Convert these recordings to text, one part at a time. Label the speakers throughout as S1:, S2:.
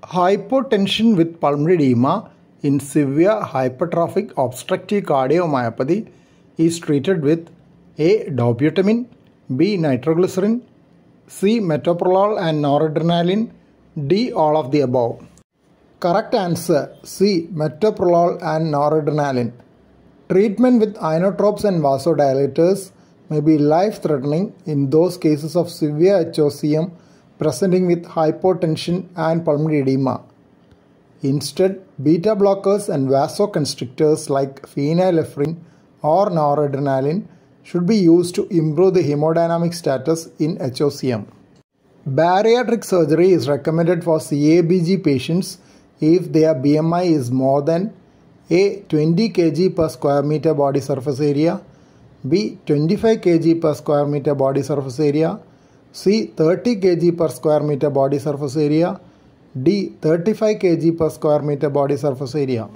S1: Hypotension with pulmonary edema in severe hypertrophic obstructive cardiomyopathy is treated with A. Dobutamine, B. Nitroglycerin, C. Metoprolol and noradrenaline, D. All of the above. Correct answer C. Metoprolol and noradrenaline. Treatment with inotropes and vasodilators may be life-threatening in those cases of severe HOCM presenting with hypotension and pulmonary edema. Instead, beta blockers and vasoconstrictors like phenylephrine or noradrenaline should be used to improve the hemodynamic status in HOCM. Bariatric surgery is recommended for CABG patients if their BMI is more than A. 20 kg per square meter body surface area, B. 25 kg per square meter body surface area, C. 30 kg per square meter body surface area, D. 35 kg per square meter body surface area.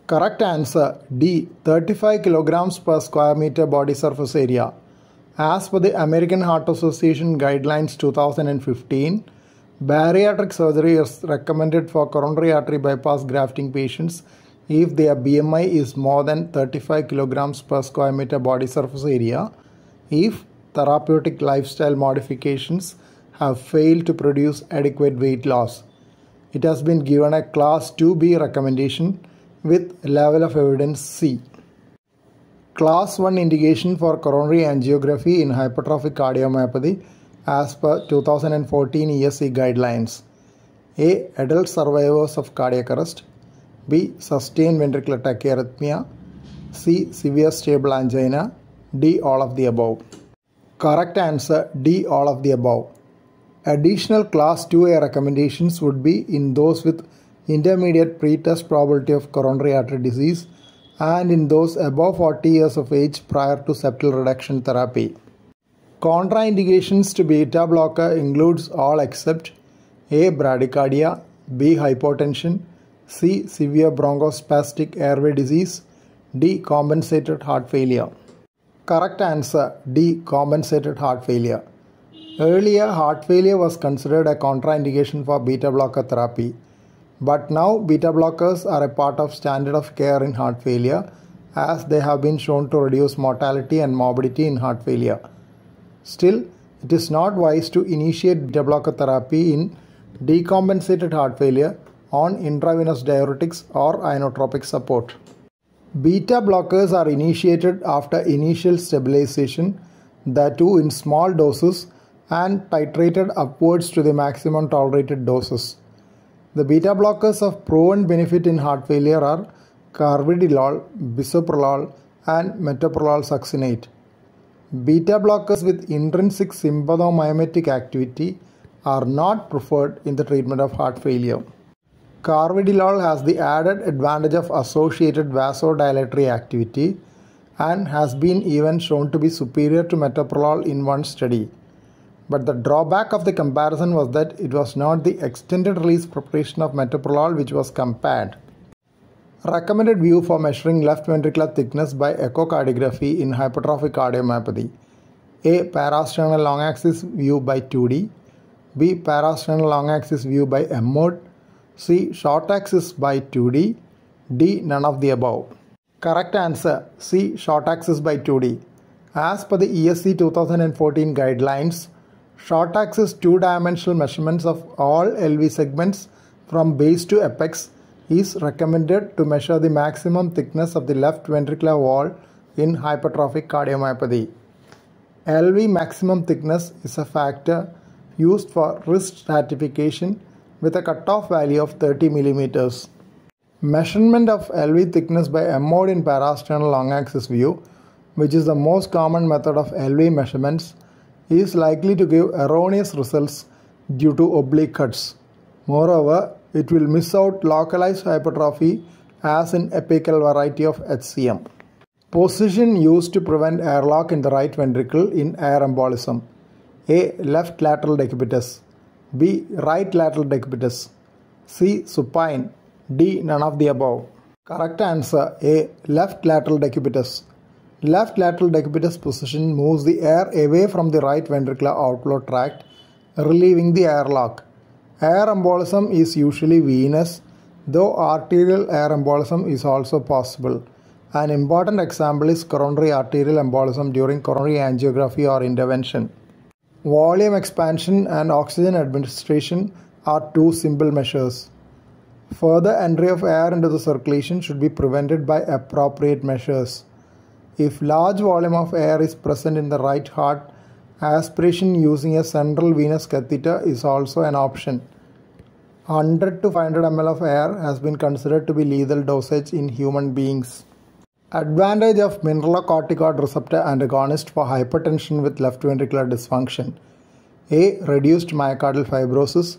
S1: Correct answer D. 35 kilograms per square meter body surface area. As per the American Heart Association Guidelines 2015, bariatric surgery is recommended for coronary artery bypass grafting patients if their BMI is more than 35 kilograms per square meter body surface area, if therapeutic lifestyle modifications have failed to produce adequate weight loss. It has been given a Class 2B recommendation with level of evidence C. Class 1 indication for coronary angiography in hypertrophic cardiomyopathy as per 2014 ESC guidelines. A. Adult survivors of cardiac arrest, B. Sustained ventricular tachyarrhythmia, C. Severe stable angina, D. All of the above. Correct answer D. All of the above. Additional Class 2A recommendations would be in those with intermediate pretest probability of coronary artery disease and in those above 40 years of age prior to septal reduction therapy. Contraindications to beta blocker includes all except A. Bradycardia, B. Hypotension, C. Severe bronchospastic airway disease, D. Compensated heart failure. Correct answer D. Compensated heart failure. Earlier, heart failure was considered a contraindication for beta blocker therapy, but now beta blockers are a part of standard of care in heart failure as they have been shown to reduce mortality and morbidity in heart failure. Still, it is not wise to initiate beta blocker therapy in decompensated heart failure on intravenous diuretics or inotropic support. Beta blockers are initiated after initial stabilization, that too in small doses, and titrated upwards to the maximum tolerated doses. The beta blockers of proven benefit in heart failure are carvedilol, bisoprolol, and metoprolol succinate. Beta blockers with intrinsic sympathomimetic activity are not preferred in the treatment of heart failure. Carvedilol has the added advantage of associated vasodilatory activity and has been even shown to be superior to metoprolol in one study. But the drawback of the comparison was that it was not the extended release preparation of metoprolol which was compared. Recommended view for measuring left ventricular thickness by echocardiography in hypertrophic cardiomyopathy. A. Parasternal long axis view by 2D, B. Parasternal long axis view by M-mode, C. Short axis by 2D, D. None of the above. Correct answer C. Short axis by 2D. As per the ESC 2014 guidelines, short axis two-dimensional measurements of all LV segments from base to apex is recommended to measure the maximum thickness of the left ventricular wall in hypertrophic cardiomyopathy. LV maximum thickness is a factor used for risk stratification with a cutoff value of 30 mm. Measurement of LV thickness by M-mode in parasternal long axis view, which is the most common method of LV measurements, is likely to give erroneous results due to oblique cuts. Moreover, it will miss out localized hypertrophy as in apical variety of HCM. Position used to prevent airlock in the right ventricle in air embolism. A. Left lateral decubitus, B. Right lateral decubitus, C. Supine, D. None of the above. Correct answer A. Left lateral decubitus. Left lateral decubitus position moves the air away from the right ventricular outflow tract, relieving the airlock. Air embolism is usually venous, though arterial air embolism is also possible. An important example is coronary arterial embolism during coronary angiography or intervention. Volume expansion and oxygen administration are two simple measures. Further entry of air into the circulation should be prevented by appropriate measures. If large volume of air is present in the right heart, aspiration using a central venous catheter is also an option. 100 to 500 ml of air has been considered to be lethal dosage in human beings. Advantage of mineralocorticoid receptor antagonist for hypertension with left ventricular dysfunction. A. Reduced myocardial fibrosis.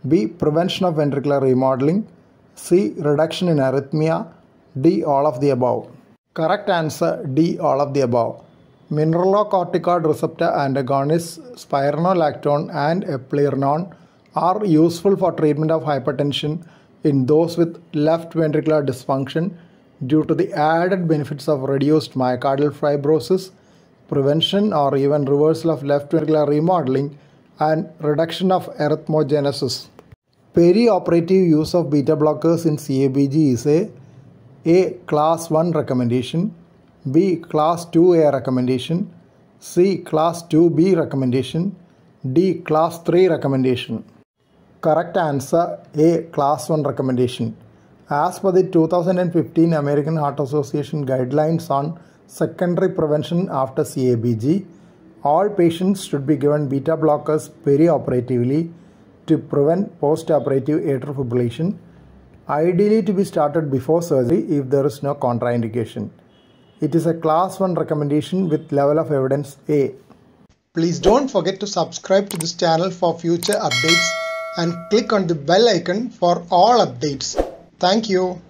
S1: B. Prevention of ventricular remodeling. C. Reduction in arrhythmia. D. All of the above. Correct answer D. All of the above. Mineralocorticoid receptor antagonists spironolactone and eplerenone are useful for treatment of hypertension in those with left ventricular dysfunction due to the added benefits of reduced myocardial fibrosis, prevention or even reversal of left ventricular remodeling, and reduction of arrhythmogenesis. Perioperative use of beta blockers in CABG is A. Class 1 recommendation, B. Class 2A recommendation, C. Class 2B recommendation, D. Class 3 recommendation. Correct answer A. Class 1 recommendation. As per the 2015 American Heart Association guidelines on secondary prevention after CABG, all patients should be given beta blockers perioperatively to prevent postoperative atrial fibrillation, ideally to be started before surgery if there is no contraindication. It is a class 1 recommendation with level of evidence A. Please don't forget to subscribe to this channel for future updates and click on the bell icon for all updates. Thank you.